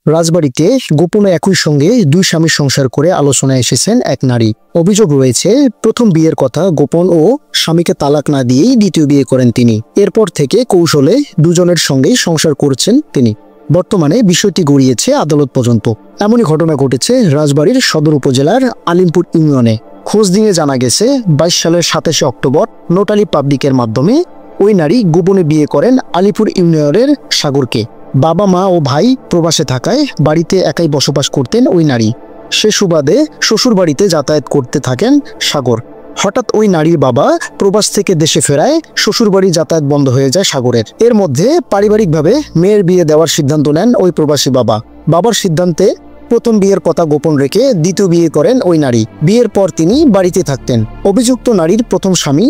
রাজবাড়িতে গোপনে একই সঙ্গে দুই স্বামীর সংসার করে আলোচনায় এসেছেন এক নারী। অভিযোগ রয়েছে, প্রথম বিয়ের কথা গোপন ও স্বামীকে তালাক না দিয়েই দ্বিতীয় বিয়ে করেন তিনি। এরপর থেকে কৌশলে দুজনের সঙ্গেই সংসার করছেন তিনি। বর্তমানে বিষয়টি গড়িয়েছে আদালত পর্যন্ত। এমনই ঘটনা ঘটেছে রাজবাড়ির সদর উপজেলার আলিমপুর ইউনিয়নে। খোঁজ নিয়ে জানা গেছে 22 সালের 27 অক্টোবর নোটারি পাবলিকের মাধ্যমে ওই নারী গোপনে বিয়ে করেন আলিপুর ইউনিয়নের সাগরকে। বাবা মা ও ভাই প্রবাসে থাকায় বাড়িতে একাই বসবাস করতেন ওই নারী। সে সুবাদে শ্বশুর বাড়িতে যাতায়াত করতে থাকেন সাগর। হঠাৎ ওই নারীর বাবা প্রবাস থেকে দেশে ফেরায় শ্বশুর বাড়ি যাতায়াত বন্ধ হয়ে যায় সাগরের। এর মধ্যে পারিবারিকভাবে মেয়ের বিয়ে দেওয়ার সিদ্ধান্ত নেন ওই প্রবাসী বাবা। বাবার সিদ্ধান্তে প্রথম বিয়ের কথা গোপন রেখে দ্বিতীয় বিয়ে করেন ওই নারী। বিয়ের পর তিনি বাড়িতে থাকতেন। অভিযুক্ত নারীর প্রথম স্বামী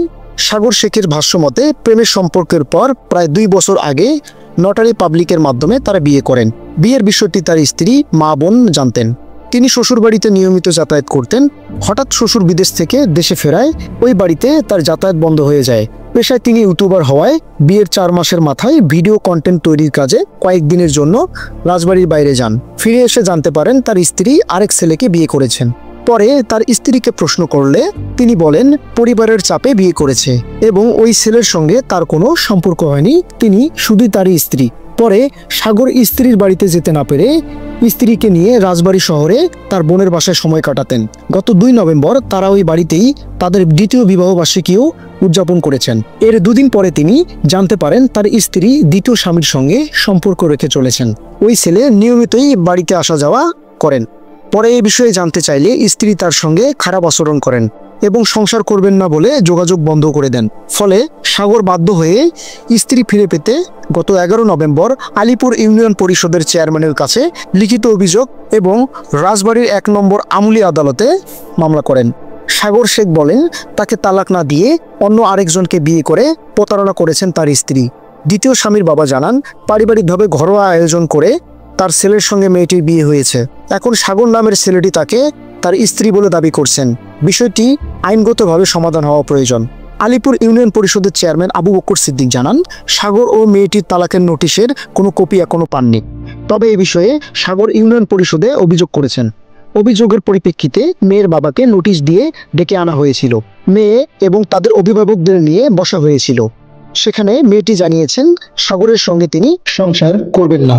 সাগর শেখের ভাষ্যমতে প্রেমের সম্পর্কের পর প্রায় 2 বছর আগে নটারি পাবলিকের মাধ্যমে তারা বিয়ে করেন। বিয়ের বিষয়টি তার স্ত্রী মা বোন জানতেন। তিনি শ্বশুরবাড়িতে নিয়মিত যাতায়াত করতেন। হঠাৎ শ্বশুর বিদেশ থেকে দেশে ফেরায় ওই বাড়িতে তার যাতায়াত বন্ধ হয়ে যায়। পেশায় তিনি ইউটিউবার হওয়ায় বিয়ের 4 মাসের মাথায় ভিডিও কন্টেন্ট তৈরির কাজে কয়েকদিনের জন্য রাজবাড়ির বাইরে যান। ফিরে এসে জানতে পারেন তার স্ত্রী আরেক ছেলেকে বিয়ে করেছেন। পরে তার স্ত্রীকে প্রশ্ন করলে তিনি বলেন পরিবারের চাপে বিয়ে করেছে এবং ওই ছেলের সঙ্গে তার কোনো সম্পর্ক হয়নি, তিনি শুধুই তারই স্ত্রী। পরে সাগর স্ত্রীর বাড়িতে যেতে না পেরে স্ত্রীকে নিয়ে রাজবাড়ী শহরে তার বোনের বাসায় সময় কাটাতেন। গত 2 নভেম্বর তারা ওই বাড়িতেই তাদের দ্বিতীয় বিবাহবার্ষিকীও উদযাপন করেছেন। এর 2 দিন পরে তিনি জানতে পারেন তার স্ত্রী দ্বিতীয় স্বামীর সঙ্গে সম্পর্ক রেখে চলেছেন। ওই ছেলে নিয়মিতই বাড়িতে আসা যাওয়া করেন। পরে এই বিষয়ে জানতে চাইলে স্ত্রী তার সঙ্গে খারাপ আচরণ করেন এবং সংসার করবেন না বলে যোগাযোগ বন্ধ করে দেন। ফলে সাগর বাধ্য হয়ে স্ত্রী ফিরে পেতে গত 11 নভেম্বর আলিপুর ইউনিয়ন পরিষদের চেয়ারম্যানের কাছে লিখিত অভিযোগ এবং রাজবাড়ির 1 নম্বর আমলি আদালতে মামলা করেন। সাগর শেখ বলেন তাকে তালাক না দিয়ে অন্য আরেকজনকে বিয়ে করে প্রতারণা করেছেন তার স্ত্রী। দ্বিতীয় স্বামীর বাবা জানান পারিবারিকভাবে ঘরোয়া আয়োজন করে তার ছেলের সঙ্গে মেয়েটির বিয়ে হয়েছে। এখন সাগর নামের ছেলেটি তাকে তার স্ত্রী বলে দাবি করছেন। বিষয়টি আইনগতভাবে সমাধান হওয়া প্রয়োজন। আলিপুর ইউনিয়ন পরিষদের চেয়ারম্যান আবু বকর সিদ্দিক জানান সাগর ও মেয়েটির তালাকের নোটিশের কোনো কপি এখনো পাননি। তবে এই বিষয়ে সাগর ইউনিয়ন পরিষদে অভিযোগ করেছেন। অভিযোগের পরিপ্রেক্ষিতে মেয়ের বাবাকে নোটিশ দিয়ে ডেকে আনা হয়েছিল। মেয়ে এবং তাদের অভিভাবকদের নিয়ে বসা হয়েছিল। সেখানে মেয়েটি জানিয়েছেন সাগরের সঙ্গে তিনি সংসার করবেন না।